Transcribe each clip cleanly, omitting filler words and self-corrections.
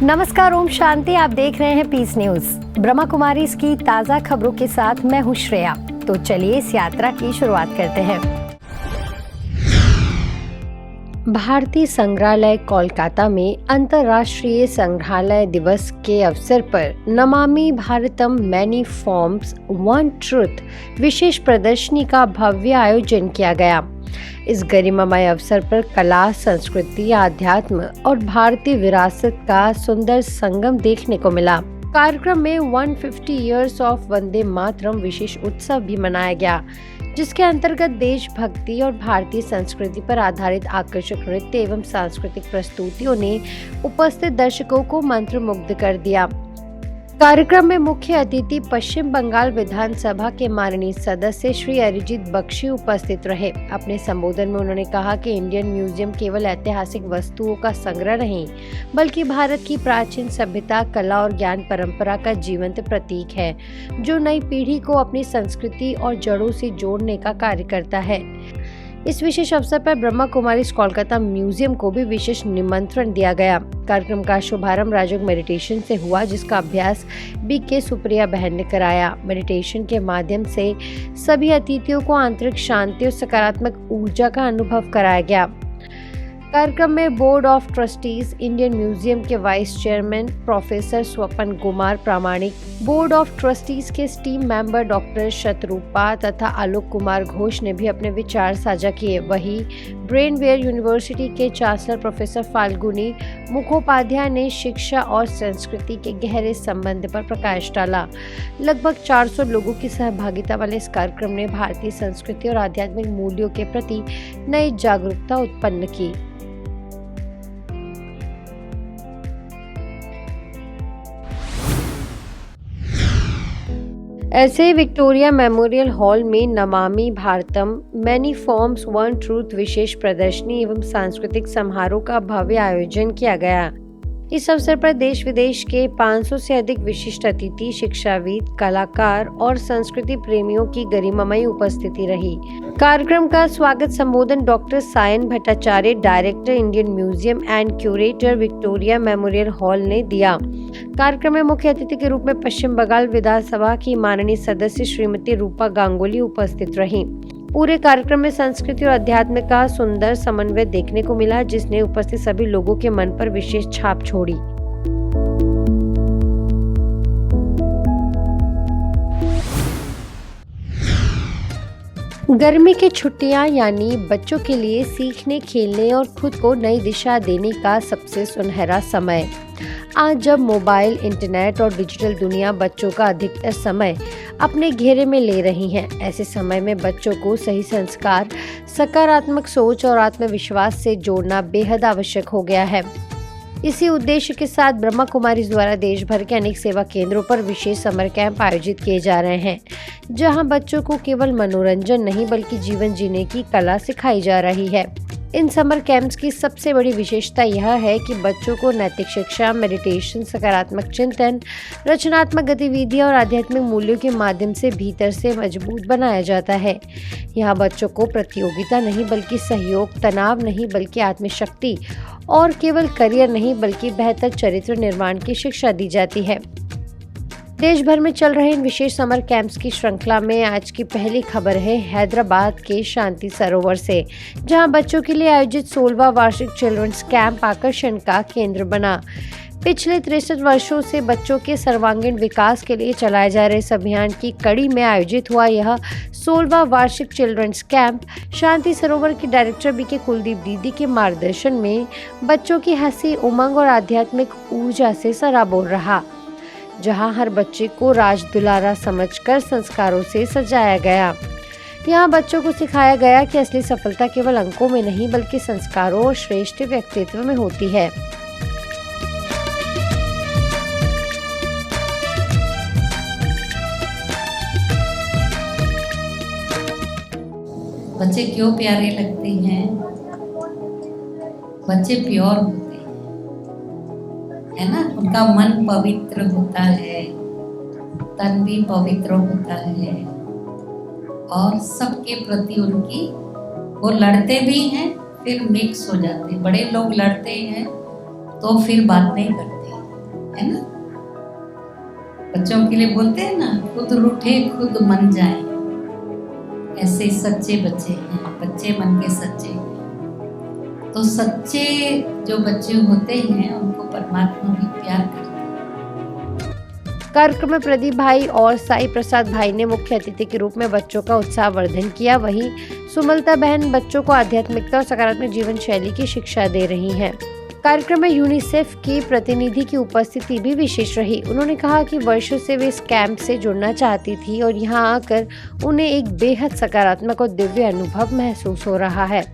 नमस्कार, ओम शांति। आप देख रहे हैं पीस न्यूज। ब्रह्मा कुमारी की ताजा खबरों के साथ मैं हूं श्रेया। तो चलिए इस यात्रा की शुरुआत करते हैं। भारतीय संग्रहालय कोलकाता में अंतर्राष्ट्रीय संग्रहालय दिवस के अवसर पर Namami Bharatam many forms one truth विशेष प्रदर्शनी का भव्य आयोजन किया गया। इस गरिमामय अवसर पर कला, संस्कृति, आध्यात्म और भारतीय विरासत का सुंदर संगम देखने को मिला। कार्यक्रम में 150 इयर्स ऑफ वंदे मातरम विशेष उत्सव भी मनाया गया, जिसके अंतर्गत देशभक्ति और भारतीय संस्कृति पर आधारित आकर्षक नृत्य एवं सांस्कृतिक प्रस्तुतियों ने उपस्थित दर्शकों को मंत्रमुग्ध कर दिया। कार्यक्रम में मुख्य अतिथि पश्चिम बंगाल विधानसभा के माननीय सदस्य श्री अरिजीत बख्शी उपस्थित रहे। अपने संबोधन में उन्होंने कहा कि इंडियन म्यूजियम केवल ऐतिहासिक वस्तुओं का संग्रह नहीं, बल्कि भारत की प्राचीन सभ्यता, कला और ज्ञान परंपरा का जीवंत प्रतीक है, जो नई पीढ़ी को अपनी संस्कृति और जड़ों से जोड़ने का कार्य करता है। इस विशेष अवसर पर ब्रह्मा कुमारी कोलकाता म्यूजियम को भी विशेष निमंत्रण दिया गया। कार्यक्रम का शुभारंभ राजयोग मेडिटेशन से हुआ, जिसका अभ्यास BK सुप्रिया बहन ने कराया। मेडिटेशन के माध्यम से सभी अतिथियों को आंतरिक शांति और सकारात्मक ऊर्जा का अनुभव कराया गया। कार्यक्रम में board of trustees, Indian museum के वाइस चेयरमैन प्रोफेसर स्वपन कुमार प्रामाणिक, बोर्ड ऑफ ट्रस्टीज के टीम मेंबर डॉक्टर शतरूपा तथा आलोक कुमार घोष ने भी अपने विचार साझा किए। वहीं ब्रेनवेयर यूनिवर्सिटी के चांसलर प्रोफेसर फाल्गुनी मुखोपाध्याय ने शिक्षा और संस्कृति के गहरे संबंध पर प्रकाश डाला। लगभग 400 लोगों की सहभागिता वाले इस कार्यक्रम ने भारतीय संस्कृति और आध्यात्मिक मूल्यों के प्रति नई जागरूकता उत्पन्न की। ऐसे विक्टोरिया मेमोरियल हॉल में Namami Bharatam many forms one truth विशेष प्रदर्शनी एवं सांस्कृतिक समारोह का भव्य आयोजन किया गया। इस अवसर पर देश विदेश के 500 से अधिक विशिष्ट अतिथि, शिक्षाविद, कलाकार और संस्कृति प्रेमियों की गरिमामयी उपस्थिति रही। कार्यक्रम का स्वागत संबोधन doctor Sayan Bhattacharya, director Indian museum and curator Victoria memorial hall ने दिया। कार्यक्रम में मुख्य अतिथि के रूप में पश्चिम बंगाल विधानसभा की माननीय सदस्य श्रीमती रूपा गांगुली उपस्थित रहीं। पूरे कार्यक्रम में संस्कृति और अध्यात्म का सुंदर समन्वय देखने को मिला, जिसने उपस्थित सभी लोगों के मन पर विशेष छाप छोड़ी। गर्मी की छुट्टियां यानी बच्चों के लिए सीखने, खेलने और खुद को नई दिशा देने का सबसे सुनहरा समय। आज जब मोबाइल, इंटरनेट और डिजिटल दुनिया बच्चों का अधिकतर समय अपने घेरे में ले रही हैं, ऐसे समय में बच्चों को सही संस्कार, सकारात्मक सोच और आत्मविश्वास से जोड़ना बेहद आवश्यक हो गया है। इसी उद्देश्य के साथ ब्रह्मा कुमारी द्वारा देश भर के अनेक सेवा केंद्रों पर विशेष समर कैंप आयोजित किए जा रहे हैं, जहां बच्चों को केवल मनोरंजन नहीं बल्कि जीवन जीने की कला सिखाई जा रही है। इन समर कैंप्स की सबसे बड़ी विशेषता यह है कि बच्चों को नैतिक शिक्षा, मेडिटेशन, सकारात्मक चिंतन, रचनात्मक गतिविधियां और आध्यात्मिक मूल्यों के माध्यम से भीतर से मजबूत बनाया जाता है। यहाँ बच्चों को प्रतियोगिता नहीं बल्कि सहयोग, तनाव नहीं बल्कि आत्मशक्ति और केवल करियर नहीं बल्कि बेहतर चरित्र निर्माण की शिक्षा दी जाती है। देश भर में चल रहे इन विशेष समर कैंप्स की श्रृंखला में आज की पहली खबर है हैदराबाद के शांति सरोवर से, जहां बच्चों के लिए आयोजित 16वां वार्षिक चिल्ड्रंस कैंप आकर्षण का केंद्र बना। पिछले 63 वर्षों से बच्चों के सर्वांगीण विकास के लिए चलाए जा रहे इस अभियान की कड़ी में आयोजित हुआ यह 16वां वार्षिक चिल्ड्रंस कैंप शांति सरोवर की डायरेक्टर BK कुलदीप दीदी के मार्गदर्शन में बच्चों की हंसी, उमंग और आध्यात्मिक ऊर्जा से सराबोर रहा, जहां हर बच्चे को राज दुलारा समझकर संस्कारों से सजाया गया। यहाँ बच्चों को सिखाया गया कि असली सफलता केवल अंकों में नहीं बल्कि संस्कारों और श्रेष्ठ व्यक्तित्व में होती है। बच्चे क्यों प्यारे लगते हैं? बच्चे प्योर होते है ना, उनका मन पवित्र होता है, तन भी पवित्र होता है और सबके प्रति उनकी वो लड़ते भी हैं फिर मिक्स हो जाते हैं। बड़े लोग लड़ते हैं तो फिर बात नहीं करते, है ना। बच्चों के लिए बोलते हैं ना, खुद रूठे खुद मन जाए, ऐसे सच्चे बच्चे हैं, बच्चे मन के सच्चे। तो सच्चे जो बच्चे होते हैं उनको परमात्मा भी प्यार करते हैं। कार्यक्रम में प्रदीप भाई और साई प्रसाद भाई ने मुख्य अतिथि के रूप में बच्चों का उत्साहवर्धन किया। वहीं सुमलता बहन बच्चों को आध्यात्मिकता और सकारात्मक जीवन शैली की शिक्षा दे रही हैं। कार्यक्रम में यूनिसेफ की प्रतिनिधि की उपस्थिति भी विशेष रही। उन्होंने कहा कि वर्षों से वे इस कैंप से जुड़ना चाहती थी और यहाँ आकर उन्हें एक बेहद सकारात्मक और दिव्य अनुभव महसूस हो रहा है।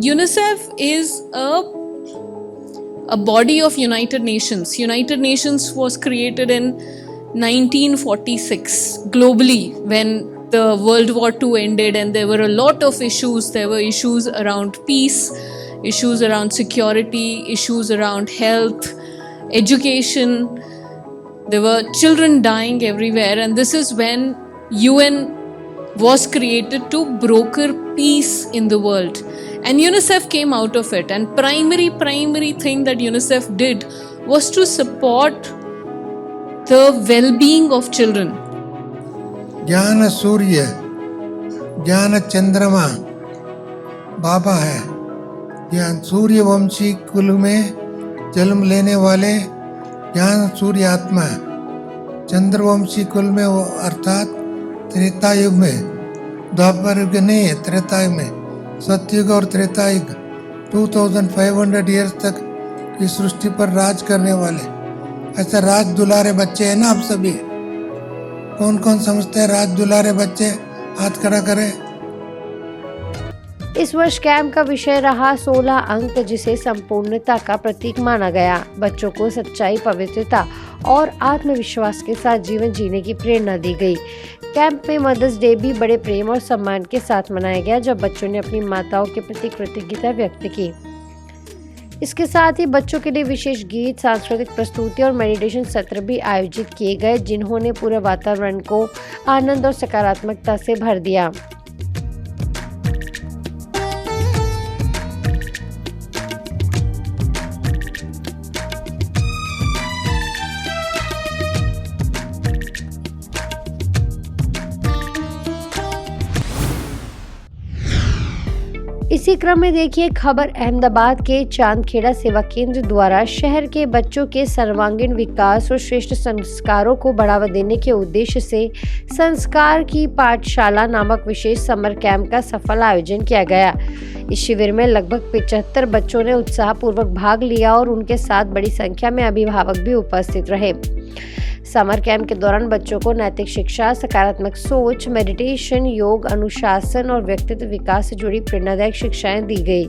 UNICEF is a body of United Nations. United Nations was created in 1946 globally when the World War II ended, and there were a lot of issues. There were issues around peace, issues around security, issues around health, education. There were children dying everywhere, and this is when UN was created to broker peace in the world. And UNICEF came out of it, and primary thing that UNICEF did was to support the well-being of children. ज्ञान सूर्य, ज्ञान चंद्रमा बाबा है। ज्ञान सूर्यवंशी कुल में जन्म लेने वाले ज्ञान सूर्य आत्मा, चंद्रवंशी कुल में वो अर्थात त्रेता युग में, द्वापर युग नहीं है, त्रेता युग में, सतयुग और त्रेता युग 2500 ईयर्स तक की सृष्टि पर राज करने वाले ऐसे राज दुलारे बच्चे हैं ना। आप सभी कौन कौन समझते हैं राज दुलारे बच्चे? हाथ खड़ा करें। इस वर्ष कैंप का विषय रहा 16 अंक, जिसे संपूर्णता का प्रतीक माना गया। बच्चों को सच्चाई, पवित्रता और आत्मविश्वास के साथ जीवन जीने की प्रेरणा दी गई। कैंप में मदर्स डे भी बड़े प्रेम और सम्मान के साथ मनाया गया, जब बच्चों ने अपनी माताओं के प्रति कृतज्ञता व्यक्त की। इसके साथ ही बच्चों के लिए विशेष गीत, सांस्कृतिक प्रस्तुति और मेडिटेशन सत्र भी आयोजित किए गए, जिन्होंने पूरे वातावरण को आनंद और सकारात्मकता से भर दिया। इसी क्रम में देखिए खबर अहमदाबाद के चांदखेड़ा सेवा केंद्र द्वारा शहर के बच्चों के सर्वांगीण विकास और श्रेष्ठ संस्कारों को बढ़ावा देने के उद्देश्य से संस्कार की पाठशाला नामक विशेष समर कैंप का सफल आयोजन किया गया। इस शिविर में लगभग 75 बच्चों ने उत्साहपूर्वक भाग लिया और उनके साथ बड़ी संख्या में अभिभावक भी उपस्थित रहे। समर कैंप के दौरान बच्चों को नैतिक शिक्षा, सकारात्मक सोच, मेडिटेशन, योग, अनुशासन और व्यक्तित्व विकास से जुड़ी प्रेरणादायक शिक्षाएं दी गई।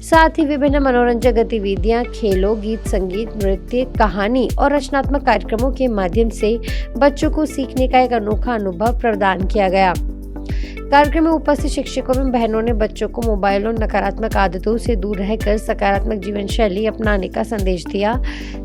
साथ ही विभिन्न मनोरंजक गतिविधियां, खेलों, गीत, संगीत, नृत्य, कहानी और रचनात्मक कार्यक्रमों के माध्यम से बच्चों को सीखने का एक अनोखा अनुभव प्रदान किया गया। कार्यक्रम में उपस्थित शिक्षकों एवं बहनों ने बच्चों को मोबाइल और नकारात्मक आदतों से दूर रहकर सकारात्मक जीवन शैली अपनाने का संदेश दिया।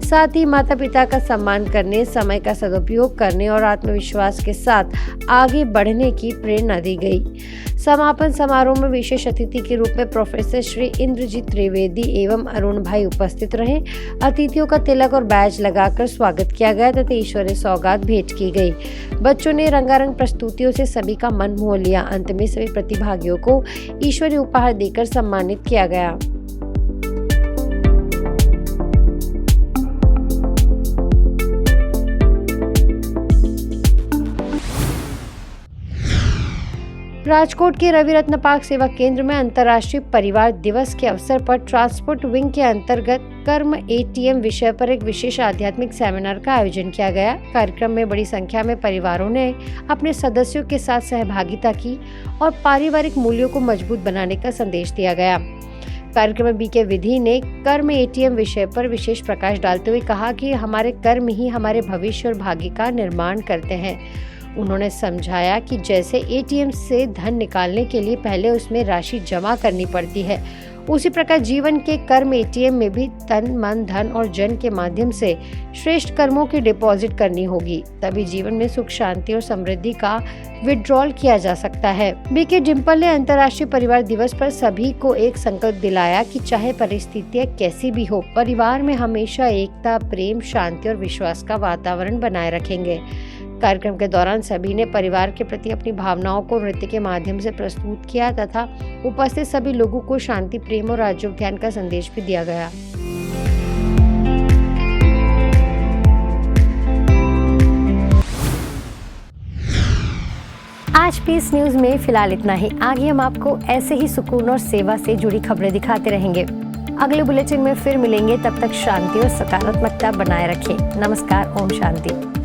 साथ ही माता पिता का सम्मान करने, समय का सदुपयोग करने और आत्मविश्वास के साथ आगे बढ़ने की प्रेरणा दी गई। समापन समारोह में विशेष अतिथि के रूप में प्रोफेसर श्री इंद्रजीत त्रिवेदी एवं अरुण भाई उपस्थित रहे। अतिथियों का तिलक और बैज लगाकर स्वागत किया गया तथा ईश्वरीय सौगात भेंट की गई। बच्चों ने रंगारंग प्रस्तुतियों से सभी का मन मोह लिया। अंत में सभी प्रतिभागियों को ईश्वरीय उपहार देकर सम्मानित किया गया। राजकोट के रवि रत्न पार्क सेवा केंद्र में अंतर्राष्ट्रीय परिवार दिवस के अवसर पर ट्रांसपोर्ट विंग के अंतर्गत कर्म ATM विषय पर एक विशेष आध्यात्मिक सेमिनार का आयोजन किया गया। कार्यक्रम में बड़ी संख्या में परिवारों ने अपने सदस्यों के साथ सहभागिता की और पारिवारिक मूल्यों को मजबूत बनाने का संदेश दिया गया। कार्यक्रम में BK विधि ने कर्म ATM विषय पर विशेष प्रकाश डालते हुए कहा कि हमारे कर्म ही हमारे भविष्य और भाग्य का निर्माण करते हैं। उन्होंने समझाया कि जैसे ATM से धन निकालने के लिए पहले उसमें राशि जमा करनी पड़ती है, उसी प्रकार जीवन के कर्म एटीएम में भी तन, मन, धन और जन के माध्यम से श्रेष्ठ कर्मों की डिपॉजिट करनी होगी, तभी जीवन में सुख, शांति और समृद्धि का विड्रॉल किया जा सकता है। बीके डिम्पल ने अंतर्राष्ट्रीय परिवार दिवस पर सभी को एक संकल्प दिलाया कि चाहे परिस्थितियां कैसी भी हो, परिवार में हमेशा एकता, प्रेम, शांति और विश्वास का वातावरण बनाए रखेंगे। कार्यक्रम के दौरान सभी ने परिवार के प्रति अपनी भावनाओं को नृत्य के माध्यम से प्रस्तुत किया तथा उपस्थित सभी लोगों को शांति, प्रेम और राजयोग ध्यान का संदेश भी दिया गया। आज पीस न्यूज में फिलहाल इतना ही। आगे हम आपको ऐसे ही सुकून और सेवा से जुड़ी खबरें दिखाते रहेंगे। अगले बुलेटिन में फिर मिलेंगे, तब तक शांति और सकारात्मकता बनाए रखें। नमस्कार, ओम शांति।